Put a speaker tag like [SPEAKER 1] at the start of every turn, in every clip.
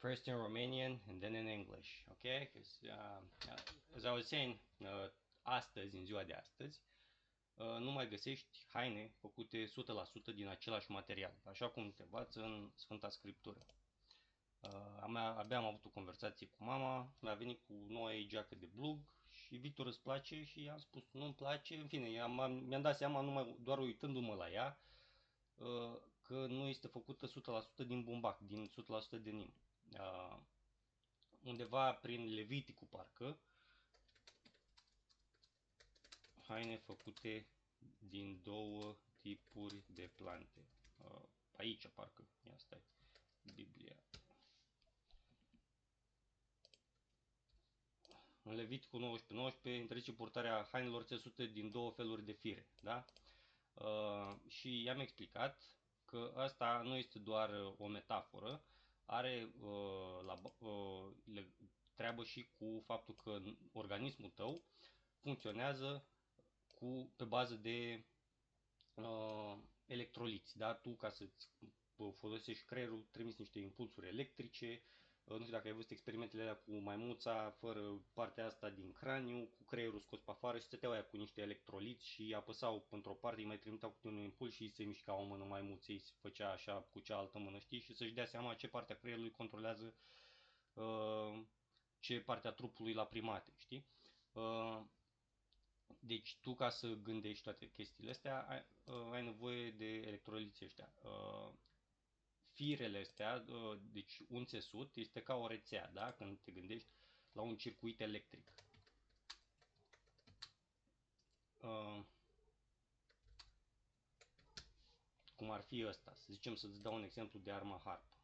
[SPEAKER 1] first in Romanian and then in English, okay? Because as I was saying, astăzi, în ziua de astăzi, nu mai găsești haine făcute 100% din același material, așa cum te învață în Sfânta Scriptură. Abia am avut o conversație cu mama, mi-a venit cu noua ei geacă de blug și Victor îți place și i-am spus nu-mi place, în fine, mi-am dat seama doar uitându-mă la ea că nu este făcută 100% din bumbac, din 100% de nim. Undeva prin Leviticul parcă, haine făcute din două tipuri de plante. Aici parcă, ia stai, Biblia. În Leviticul 19:19 interzice purtarea hainelor țesute din două feluri de fire, da? Și i-am explicat că asta nu este doar o metaforă, are treabă și cu faptul că organismul tău funcționează pe bază de electroliți, da? Tu, ca să-ți folosești creierul, trimiți niște impulsuri electrice. Nu știu dacă ai văzut experimentele alea cu maimuța fără partea asta din craniu, cu creierul scos pe afară și stăteau aia cu niște electroliți și apăsau într-o parte, îi mai trimiteau cu un impuls și se mișca o mână maimuței, se făcea așa cu cealaltă mână, știi? Și să-și dea seama ce parte a creierului controlează ce parte a trupului la primate, știi? Deci tu, ca să gândești toate chestiile astea, ai nevoie de electroliți ăștia. Firele astea, deci un țesut este ca o rețea, da? Când te gândești la un circuit electric. Cum ar fi ăsta, să zicem, să-ți dau un exemplu de arma harp,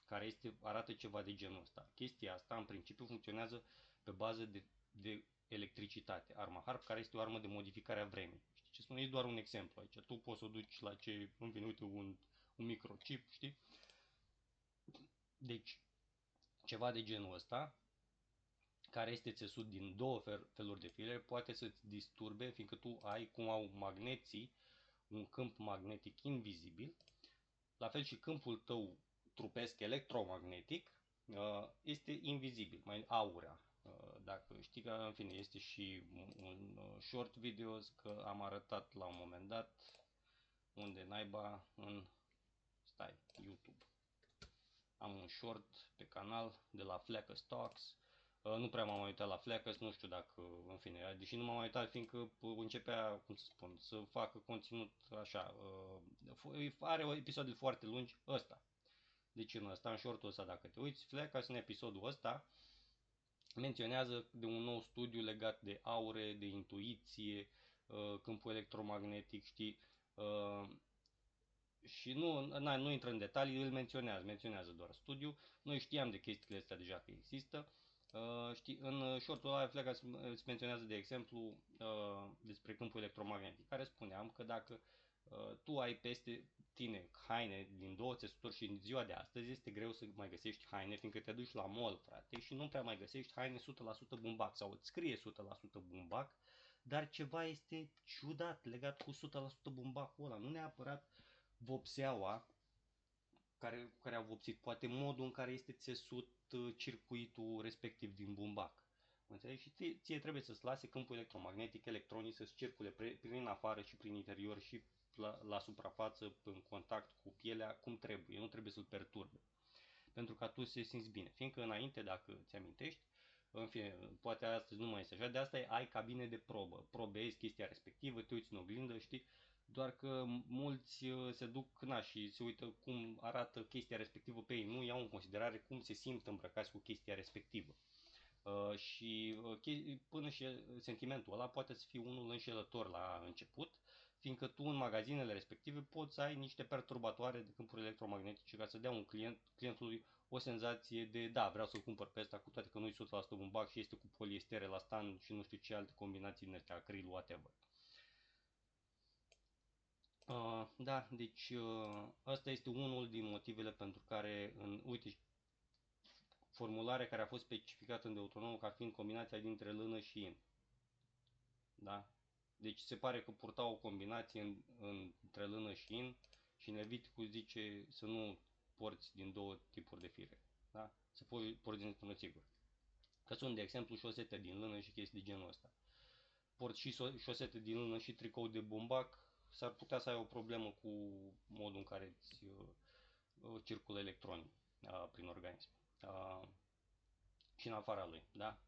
[SPEAKER 1] care arată ceva de genul ăsta. Chestia asta, în principiu, funcționează pe bază de electricitate. Arma harp, care este o armă de modificare a vremii. Știi ce spun? E doar un exemplu aici. Tu poți să o duci la ce, în fine, uite, un microchip, știi? Deci, ceva de genul ăsta, care este țesut din două feluri de fire, poate să-ți disturbe, fiindcă tu ai, cum au magneții, un câmp magnetic invizibil. La fel și câmpul tău trupesc electromagnetic este invizibil, mai aurea. Dacă știi că, în fine, este și un short videos că am arătat la un moment dat unde naiba stai, YouTube. Am un short pe canal de la Fleckers Talks. Nu prea m-am mai uitat la Fleckers, nu știu dacă, în fine, deși nu m-am mai uitat fiindcă începea, cum să spun, să facă conținut așa. Are episoade foarte lungi, ăsta. Deci în ăsta, în shortul ăsta, dacă te uiți, Fleckers în episodul ăsta menționează de un nou studiu legat de aure, de intuiție, câmpul electromagnetic, știi, și nu intră în detalii, îl menționează doar studiu. Noi știam de chestiile astea deja că există. Știi, în shortul ăla Fleca îți menționează de exemplu despre câmpul electromagnetic, care spuneam că dacă tu ai peste tine haine din două țesuturi și în ziua de astăzi este greu să mai găsești haine, fiindcă te duci la mall, frate, și nu prea mai găsești haine 100% bumbac sau îți scrie 100% bumbac, dar ceva este ciudat legat cu 100% bumbacul ăla, nu neapărat vopseaua cu care au vopsit, poate modul în care este țesut circuitul respectiv din bumbac. Înțelegi? Și ție trebuie să-ți lase câmpul electromagnetic, electronii să-ți circule prin afară și prin interior și la suprafață, în contact cu pielea, cum trebuie. Nu trebuie să-l perturbe. Pentru ca tu să te simți bine. Fiindcă înainte, dacă ți amintești, în fine, poate astăzi nu mai este așa, de asta ai cabine de probă. Probezi chestia respectivă, te uiți în oglindă, știi? Doar că mulți se duc și se uită cum arată chestia respectivă pe ei, nu iau în considerare cum se simt îmbrăcați cu chestia respectivă. Și până și sentimentul ăla poate să fie unul înșelător la început, fiindcă tu în magazinele respective poți să ai niște perturbatoare de câmpuri electromagnetice ca să dea clientului o senzație de da, vreau să-l cumpăr pe ăsta, cu toate că nu e 100% bumbac și este cu poliestere la stand și nu știu ce alte combinații din astea, acril, whatever. Da, deci ăsta este unul din motivele pentru care, uite, formularea care a fost specificată în Deuteronomul ca fiind combinația dintre lână și in. Da? Deci se pare că purtau o combinație între lână și in și în Leviticul zice să nu porți din două tipuri de fire. Da? Să porți dintr-unul sigur. Că sunt, de exemplu, șosete din lână și chestii de genul ăsta. Porți și șosete din lână și tricou de bumbac, s-ar putea să ai o problemă cu modul în care îți circulă electronii prin organism. Și în afara lui, da?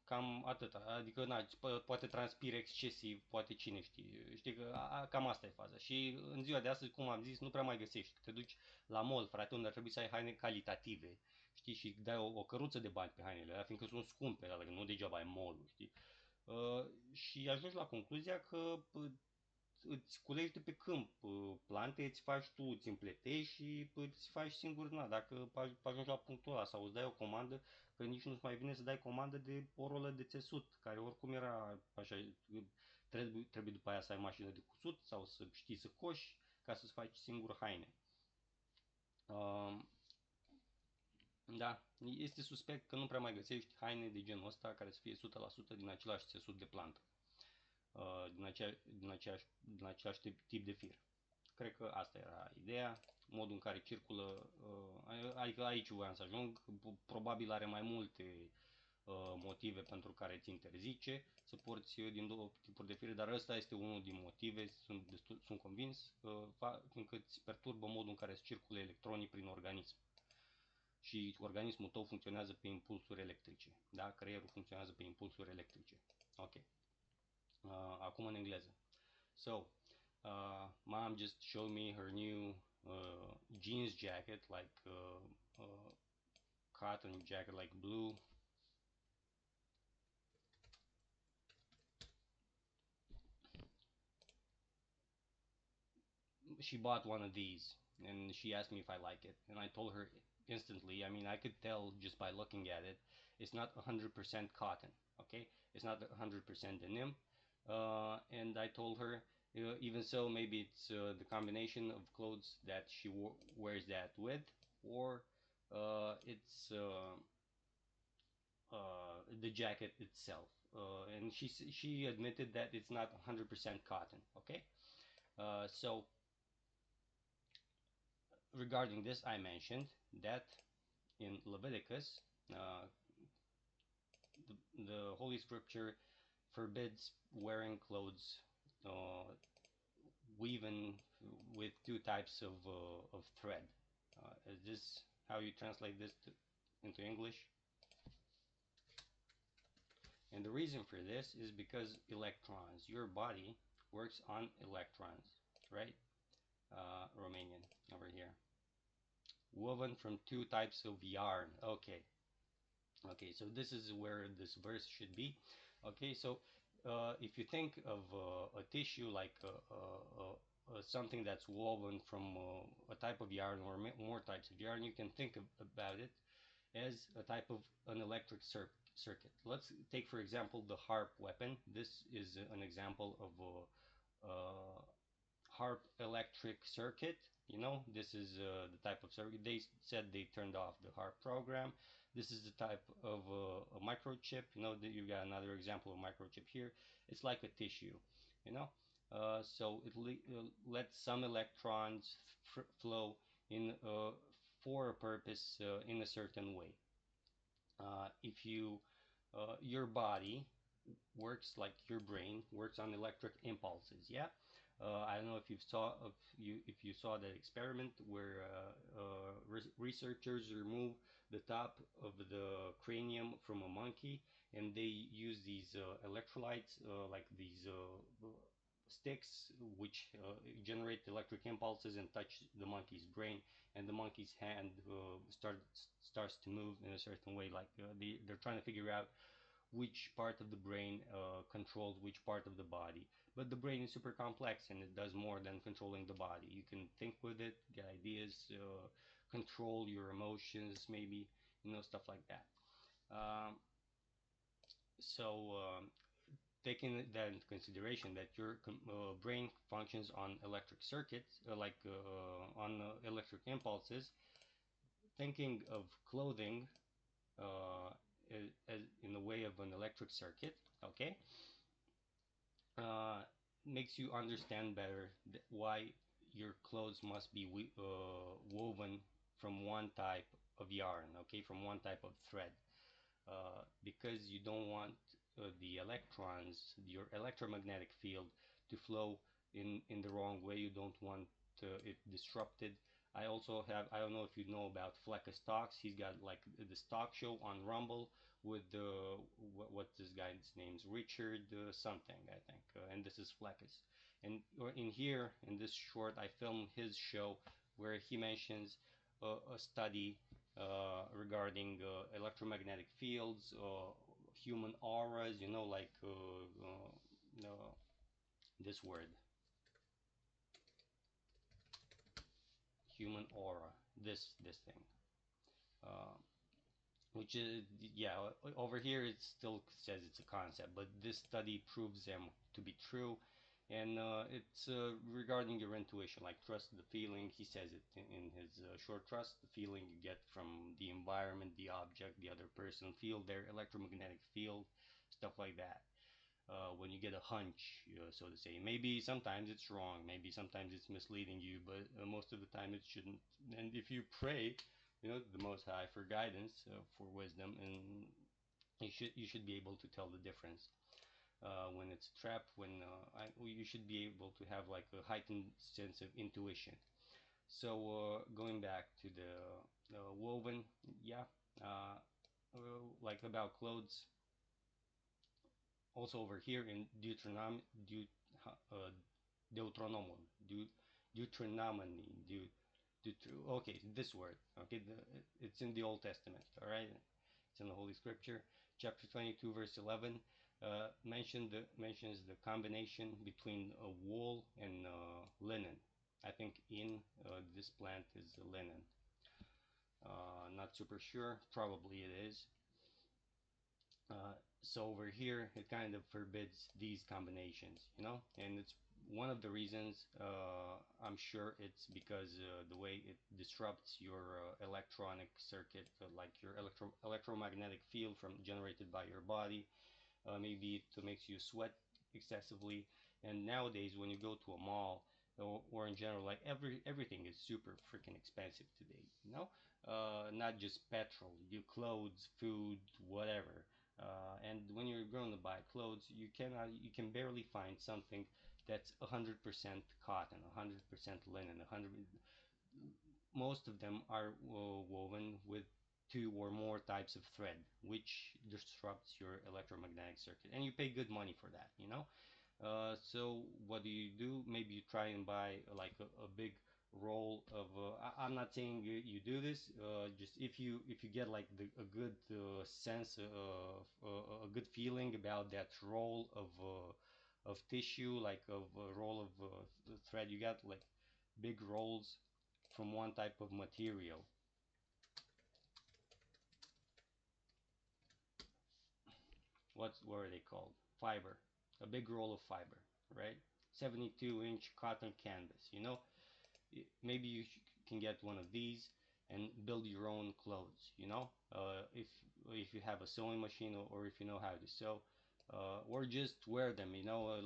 [SPEAKER 1] Cam atâta, adică na, poate transpiri excesiv, poate cine știe, știi că cam asta e faza. Și în ziua de astăzi, cum am zis, nu prea mai găsești. Te duci la mall, frate, unde ar trebui să ai haine calitative, știi, și dai o căruță de bani pe hainele alea, fiindcă sunt scumpe, adică nu degeaba ai mall, știi. Și ajungi la concluzia că îți culegi de pe câmp plante, îți faci tu, îți împletești și îți faci singur, na, dacă ajungi la punctul ăla sau îți dai o comandă, că nici nu-ți mai vine să dai comandă de o rolă de țesut, care oricum era așa, trebuie după aia să ai mașină de cusut sau să știi să coși ca să-ți faci singur haine. Da, este suspect că nu prea mai găsești haine de genul ăsta care să fie 100% din același țesut de plantă, din același tip de fir. Cred că asta era ideea, modul în care circulă, adică aici voiam să ajung, probabil are mai multe motive pentru care îți interzice să porți din două tipuri de fire, dar ăsta este unul din motive, sunt convins, fiindcă îți perturbă modul în care îți circulă electronii prin organism. Și organismul tău funcționează pe impulsuri electrice, da? Creierul funcționează pe impulsuri electrice. Ok. Acum în engleză. So, mom just showed me her new jeans jacket, like cotton jacket, like blue. She bought one of these, and she asked me if I like it, and I told her instantly. I mean, I could tell just by looking at it. It's not 100% cotton. Okay, it's not 100% denim. And I told her, even so, maybe it's the combination of clothes that she wears that with, or it's the jacket itself. And she admitted that it's not 100% cotton. Okay, so regarding this, I mentioned that in Leviticus, the Holy Scripture forbids wearing clothes woven with two types of thread. Is this how you translate this into English? And the reason for this is because electrons. Your body works on electrons, right? Romanian over here. Woven from two types of yarn. Okay. Okay, so this is where this verse should be. Okay, so if you think of a tissue like something that's woven from a type of yarn or more types of yarn, you can think about it as a type of an electric circuit. Let's take, for example, the harp weapon. This is an example of a harp electric circuit. You know, this is the type of circuit. They said they turned off the harp program. This is the type of a microchip. You know, you've got another example of microchip here. It's like a tissue, you know. So it lets some electrons flow in for a purpose in a certain way. If you your body works like your brain works on electric impulses, yeah. I don't know if you saw that experiment where researchers remove the top of the cranium from a monkey, and they use these electrolytes, like these sticks, which generate electric impulses and touch the monkey's brain, and the monkey's hand starts to move in a certain way. Like they're trying to figure out which part of the brain controls which part of the body. But the brain is super complex and it does more than controlling the body. You can think with it, get ideas, control your emotions, maybe, you know, stuff like that. So taking that into consideration that your brain functions on electric circuits, on electric impulses, thinking of clothing as in the way of an electric circuit, okay, makes you understand better why your clothes must be woven from one type of yarn, okay, from one type of thread, because you don't want the electrons, your electromagnetic field, to flow in the wrong way. You don't want it disrupted. I also have, I don't know if you know about Fleckus Talks. He's got like this talk show on Rumble with what's this guy's name's Richard something, I think, and this is Fleckus. And in here in this short, I filmed his show where he mentions a study regarding electromagnetic fields, human auras, you know, like this word, human aura, this thing. Uh, which is, yeah, over here it still says it's a concept, but this study proves them to be true. And it's regarding your intuition, like trust the feeling. He says it in his short, trust the feeling you get from the environment, the object, the other person, feel their electromagnetic field, stuff like that. When you get a hunch, so to say. Maybe sometimes it's wrong, maybe sometimes it's misleading you, but most of the time it shouldn't. And if you pray, the Most High for guidance, for wisdom, and you should be able to tell the difference when it's a trap. You should be able to have like a heightened sense of intuition. So going back to the woven, yeah, like about clothes. Also over here in uh, Deuteronomon, Deuteronomy, okay, this word, okay, it's in the Old Testament, all right, it's in the Holy Scripture, chapter 22, verse 11, mentions the combination between wool and linen. I think in this plant is linen. Not super sure, probably it is. So over here, it kind of forbids these combinations, and it's one of the reasons. I'm sure it's because the way it disrupts your electronic circuit, like your electromagnetic field from generated by your body. Maybe it makes you sweat excessively. And nowadays, when you go to a mall, or in general, like everything is super freaking expensive today. Not just petrol, your clothes, food, whatever. And when you're going to buy clothes, you can barely find something that's 100% cotton, 100% linen, 100. Most of them are woven with two or more types of thread, which disrupts your electromagnetic circuit, and you pay good money for that. So what do? Maybe you try and buy like a big roll of. I'm not saying you do this. Just if you get like a good sense a good feeling about that roll of tissue, like of a roll of thread, you got like big rolls from one type of material. What are they called? Fiber. A big roll of fiber, right? 72-inch cotton canvas. Maybe you can get one of these and build your own clothes. If you have a sewing machine, or if you know how to sew, or just wear them.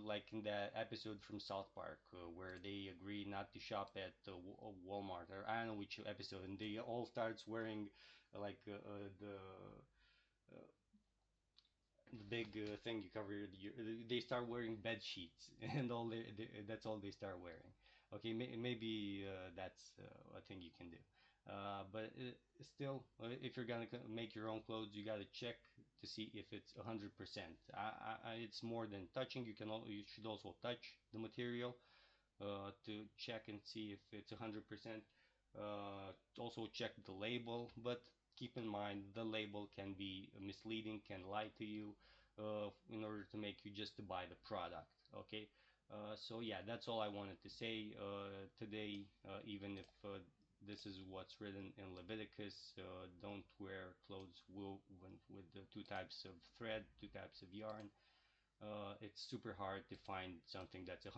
[SPEAKER 1] Like in that episode from South Park where they agree not to shop at Walmart, or I don't know which episode, and they all starts wearing like uh, the big thing you cover they start wearing bed sheets and that's all they start wearing. Okay, maybe that's a thing you can do, but still, if you're gonna make your own clothes, you gotta check to see if it's 100%. It's more than touching. You should also touch the material to check and see if it's 100%. Also check the label, but keep in mind the label can be misleading, can lie to you in order to make you just to buy the product. Okay, so yeah, that's all I wanted to say today. Even if this is what's written in Leviticus, don't wear clothes woven with the two types of thread, two types of yarn. It's super hard to find something that's 100%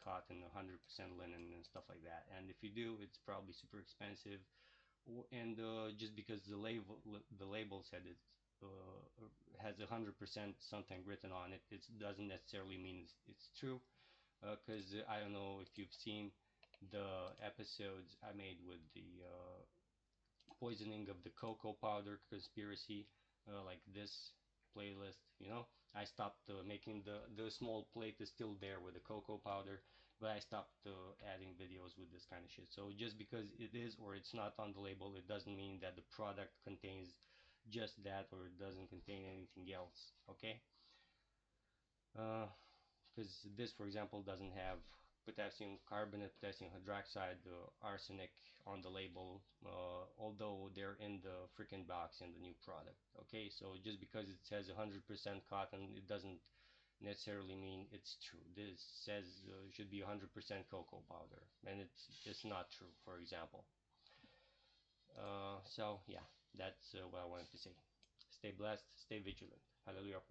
[SPEAKER 1] cotton, 100% linen, and stuff like that. And if you do, it's probably super expensive. And just because the label said it has 100% something written on it, it doesn't necessarily mean it's true. Because I don't know if you've seen the episodes I made with the poisoning of the cocoa powder conspiracy, like this playlist. I stopped making the small plate is still there with the cocoa powder, but I stopped adding videos with this kind of shit. So just because it is or it's not on the label, it doesn't mean that the product contains just that or it doesn't contain anything else. Okay. Because this, for example, doesn't have potassium carbonate, potassium hydroxide, arsenic on the label, although they're in the freaking box in the new product. Okay, so just because it says 100% cotton, it doesn't necessarily mean it's true. This says it should be 100% cocoa powder, and it's just not true, for example. So yeah, that's what I wanted to say. Stay blessed, stay vigilant. Hallelujah.